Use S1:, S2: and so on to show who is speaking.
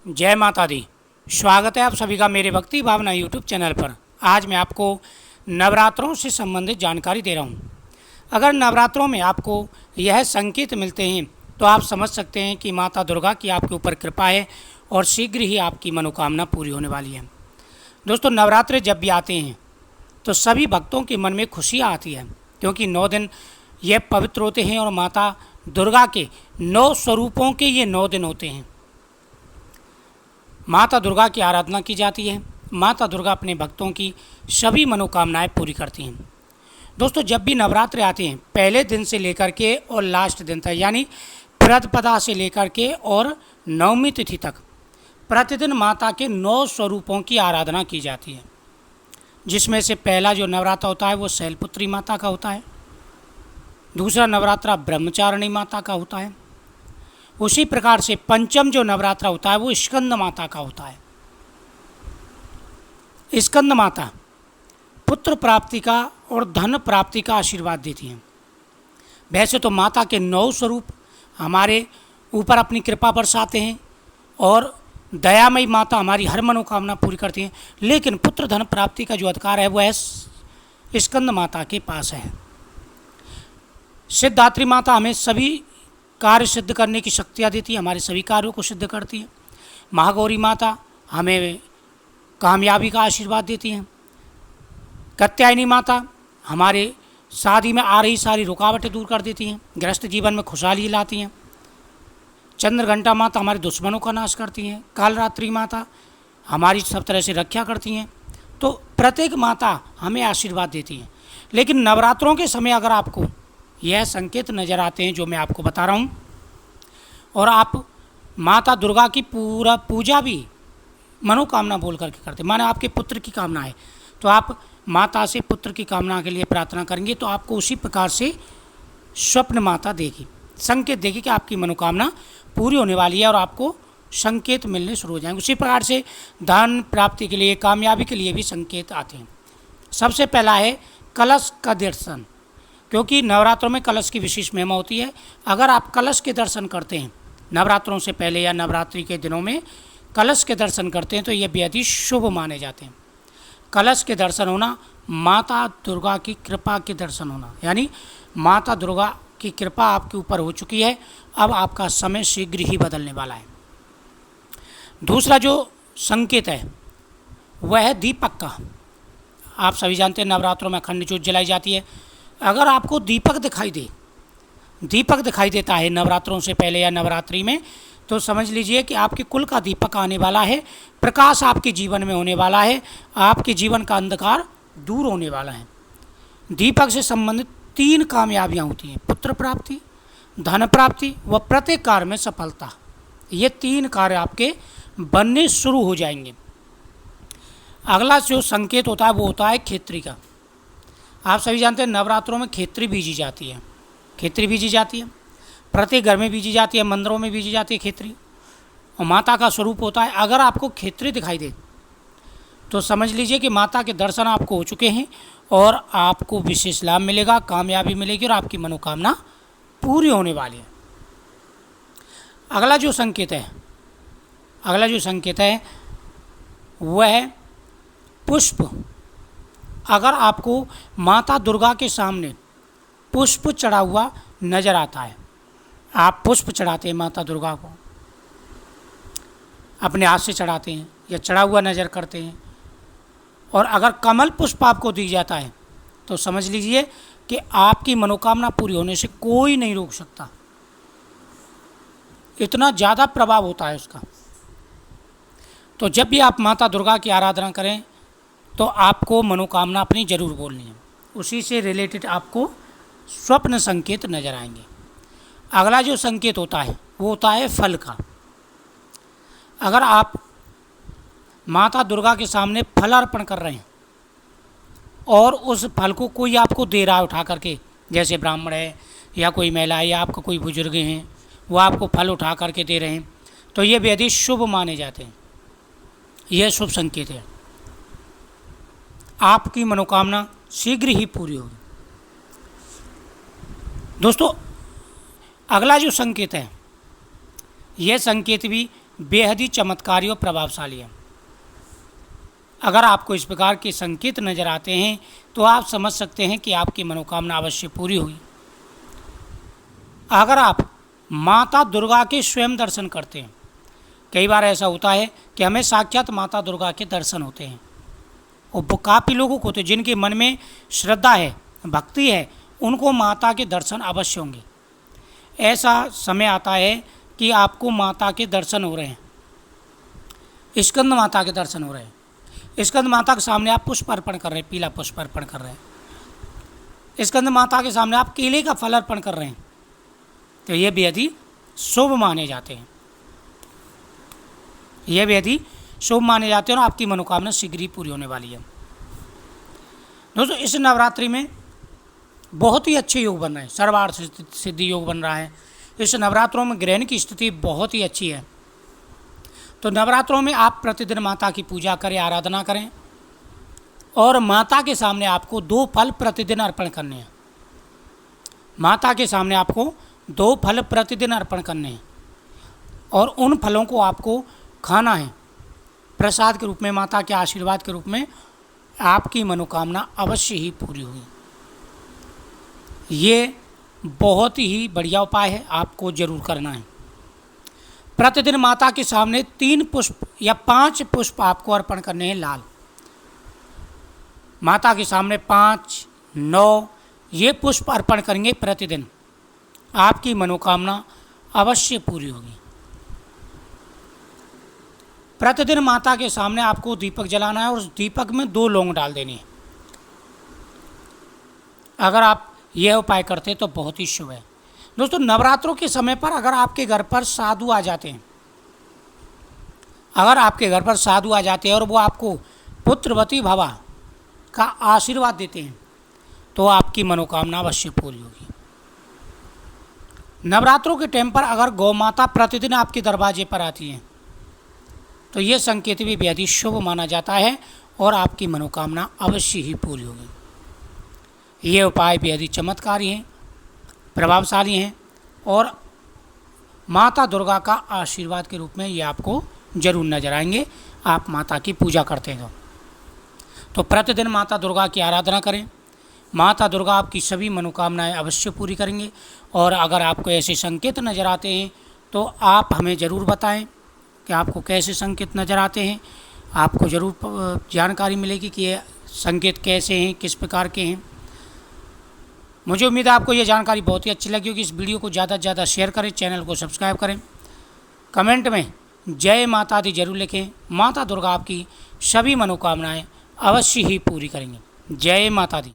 S1: जय माता दी। स्वागत है आप सभी का मेरे भक्ति भावना यूट्यूब चैनल पर। आज मैं आपको नवरात्रों से संबंधित जानकारी दे रहा हूँ। अगर नवरात्रों में आपको यह संकेत मिलते हैं तो आप समझ सकते हैं कि माता दुर्गा की आपके ऊपर कृपा है और शीघ्र ही आपकी मनोकामना पूरी होने वाली है। दोस्तों, नवरात्रे जब भी आते हैं तो सभी भक्तों के मन में खुशियाँ आती है, क्योंकि 9 दिन ये पवित्र होते हैं और माता दुर्गा के 9 स्वरूपों के ये 9 दिन होते हैं। माता दुर्गा की आराधना की जाती है। माता दुर्गा अपने भक्तों की सभी मनोकामनाएं पूरी करती हैं। दोस्तों, जब भी नवरात्रि आते हैं पहले दिन से लेकर के और लास्ट दिन तक, यानी प्रतिपदा से लेकर के और नवमी तिथि तक प्रतिदिन माता के 9 स्वरूपों की आराधना की जाती है, जिसमें से पहला जो नवरात्र होता है वो शैलपुत्री माता का होता है। दूसरा नवरात्रा ब्रह्मचारिणी माता का होता है। उसी प्रकार से पंचम जो नवरात्रा होता है वो स्कंद माता का होता है। स्कंद माता पुत्र प्राप्ति का और धन प्राप्ति का आशीर्वाद देती हैं। वैसे तो माता के 9 स्वरूप हमारे ऊपर अपनी कृपा बरसाते हैं और दयामयी माता हमारी हर मनोकामना पूरी करती हैं, लेकिन पुत्र धन प्राप्ति का जो अधिकार है वह स्कंद माता के पास है। सिद्धात्री माता हमें सभी कार्य सिद्ध करने की शक्तियाँ देती है, हमारे सभी कार्यों को सिद्ध करती है। महागौरी माता हमें कामयाबी का आशीर्वाद देती हैं। कात्यायनी माता हमारे शादी में आ रही सारी रुकावटें दूर कर देती हैं, गृहस्थ जीवन में खुशहाली लाती हैं। चंद्रघंटा माता हमारे दुश्मनों का नाश करती हैं। कालरात्रि माता हमारी सब तरह से रक्षा करती हैं। तो प्रत्येक माता हमें आशीर्वाद देती हैं। लेकिन नवरात्रों के समय अगर आपको यह संकेत नज़र आते हैं जो मैं आपको बता रहा हूँ, और आप माता दुर्गा की पूरा पूजा भी मनोकामना बोल करके करते, माने आपके पुत्र की कामना है तो आप माता से पुत्र की कामना के लिए प्रार्थना करेंगे तो आपको उसी प्रकार से स्वप्न माता देगी, संकेत देगी कि आपकी मनोकामना पूरी होने वाली है और आपको संकेत मिलने शुरू हो जाएंगे। उसी प्रकार से धन प्राप्ति के लिए, कामयाबी के लिए भी संकेत आते हैं। सबसे पहला है कलश का दर्शन, क्योंकि नवरात्रों में कलश की विशेष महिमा होती है। अगर आप कलश के दर्शन करते हैं नवरात्रों से पहले या नवरात्रि के दिनों में कलश के दर्शन करते हैं तो ये बेहद ही शुभ माने जाते हैं। कलश के दर्शन होना माता दुर्गा की कृपा के दर्शन होना, यानी माता दुर्गा की कृपा आपके ऊपर हो चुकी है, अब आपका समय शीघ्र ही बदलने वाला है। दूसरा जो संकेत है वह है दीपक का। आप सभी जानते हैं नवरात्रों में अखंड ज्योत जलाई जाती है। अगर आपको दीपक दिखाई देता है नवरात्रों से पहले या नवरात्रि में, तो समझ लीजिए कि आपके कुल का दीपक आने वाला है, प्रकाश आपके जीवन में होने वाला है, आपके जीवन का अंधकार दूर होने वाला है। दीपक से संबंधित 3 कामयाबियाँ होती हैं: पुत्र प्राप्ति, धन प्राप्ति व प्रत्येक कार्य में सफलता। ये 3 कार्य आपके बनने शुरू हो जाएंगे। अगला जो संकेत होता है वो होता है खेत्री का। आप सभी जानते हैं नवरात्रों में खेत्री बीजी जाती है। खेत्री बीजी जाती है, प्रत्येक घर में बीजी जाती है, मंदिरों में बीजी जाती है खेत्री, और माता का स्वरूप होता है। अगर आपको खेत्री दिखाई दे तो समझ लीजिए कि माता के दर्शन आपको हो चुके हैं और आपको विशेष लाभ मिलेगा, कामयाबी मिलेगी और आपकी मनोकामना पूरी होने वाली है। अगला जो संकेत है वह है पुष्प। अगर आपको माता दुर्गा के सामने पुष्प चढ़ा हुआ नजर आता है, आप पुष्प चढ़ाते हैं माता दुर्गा को, अपने हाथ से चढ़ाते हैं या चढ़ा हुआ नज़र करते हैं, और अगर कमल पुष्प आपको दी जाता है तो समझ लीजिए कि आपकी मनोकामना पूरी होने से कोई नहीं रोक सकता। इतना ज़्यादा प्रभाव होता है उसका। तो जब भी आप माता दुर्गा की आराधना करें तो आपको मनोकामना अपनी जरूर बोलनी है। उसी से रिलेटेड आपको स्वप्न संकेत नजर आएंगे। अगला जो संकेत होता है वो होता है फल का। अगर आप माता दुर्गा के सामने फल अर्पण कर रहे हैं और उस फल को कोई आपको दे रहा है उठा करके, जैसे ब्राह्मण है या कोई महिला है या आपका कोई बुजुर्ग हैं, वो आपको फल उठा करके दे रहे हैं, तो ये बेहद ही शुभ माने जाते हैं। यह शुभ संकेत है, आपकी मनोकामना शीघ्र ही पूरी होगी। दोस्तों, अगला जो संकेत है यह संकेत भी बेहद ही चमत्कारी और प्रभावशाली है। अगर आपको इस प्रकार के संकेत नज़र आते हैं तो आप समझ सकते हैं कि आपकी मनोकामना अवश्य पूरी हुई। अगर आप माता दुर्गा के स्वयं दर्शन करते हैं, कई बार ऐसा होता है कि हमें साक्षात माता दुर्गा के दर्शन होते हैं, और वो काफ़ी लोगों को, तो जिनके मन में श्रद्धा है, भक्ति है, उनको माता के दर्शन अवश्य होंगे। ऐसा समय आता है कि आपको माता के दर्शन हो रहे हैं, स्कंद माता के दर्शन हो रहे हैं, स्कंद माता के सामने आप पुष्प अर्पण कर रहे हैं, पीला पुष्प अर्पण कर रहे हैं, स्कंद माता के सामने आप केले का फल अर्पण कर रहे हैं, तो ये बेहद ही शुभ माने जाते हैं, ये बेहद ही शुभ माने जाते हैं और आपकी मनोकामना शीघ्र ही पूरी होने वाली है। दोस्तों, इस नवरात्रि में बहुत ही अच्छे योग बन रहे हैं, सर्वार्थ सिद्धि योग बन रहा है। इस नवरात्रों में ग्रहण की स्थिति बहुत ही अच्छी है, तो नवरात्रों में आप प्रतिदिन माता की पूजा करें, आराधना करें, और माता के सामने आपको 2 फल प्रतिदिन अर्पण करने हैं। माता के सामने आपको 2 फल प्रतिदिन अर्पण करने हैं, और उन फलों को आपको खाना है प्रसाद के रूप में, माता के आशीर्वाद के रूप में। आपकी मनोकामना अवश्य ही पूरी होगी। ये बहुत ही बढ़िया उपाय है, आपको जरूर करना है। प्रतिदिन माता के सामने 3 पुष्प या 5 पुष्प आपको अर्पण करने हैं, लाल। माता के सामने 5, 9 ये पुष्प अर्पण करेंगे प्रतिदिन, आपकी मनोकामना अवश्य पूरी होगी। प्रतिदिन माता के सामने आपको दीपक जलाना है और उस दीपक में 2 लौंग डाल देनी है। अगर आप यह उपाय करते हैं तो बहुत ही शुभ है। दोस्तों, नवरात्रों के समय पर अगर आपके घर पर साधु आ जाते हैं, अगर आपके घर पर साधु आ जाते हैं और वो आपको पुत्रवती भवा का आशीर्वाद देते हैं, तो आपकी मनोकामना अवश्य पूरी होगी। नवरात्रों के टाइम पर अगर गौ माता प्रतिदिन आपके दरवाजे पर आती हैं, तो ये संकेत भी बेहद ही शुभ माना जाता है और आपकी मनोकामना अवश्य ही पूरी होगी। ये उपाय बेहद ही चमत्कारी हैं, प्रभावशाली हैं, और माता दुर्गा का आशीर्वाद के रूप में ये आपको जरूर नजर आएंगे। आप माता की पूजा करते हैं तो प्रतिदिन माता दुर्गा की आराधना करें। माता दुर्गा आपकी सभी मनोकामनाएं अवश्य पूरी करेंगे। और अगर आपको ऐसे संकेत नज़र आते हैं तो आप हमें ज़रूर बताएं कि आपको कैसे संकेत नज़र आते हैं। आपको ज़रूर जानकारी मिलेगी कि ये संकेत कैसे हैं, किस प्रकार के हैं। मुझे उम्मीद है आपको ये जानकारी बहुत ही अच्छी लगी होगी। इस वीडियो को ज़्यादा से ज़्यादा शेयर करें, चैनल को सब्सक्राइब करें, कमेंट में जय माता दी जरूर लिखें। माता दुर्गा आपकी सभी मनोकामनाएं अवश्य ही पूरी करेंगी। जय माता दी।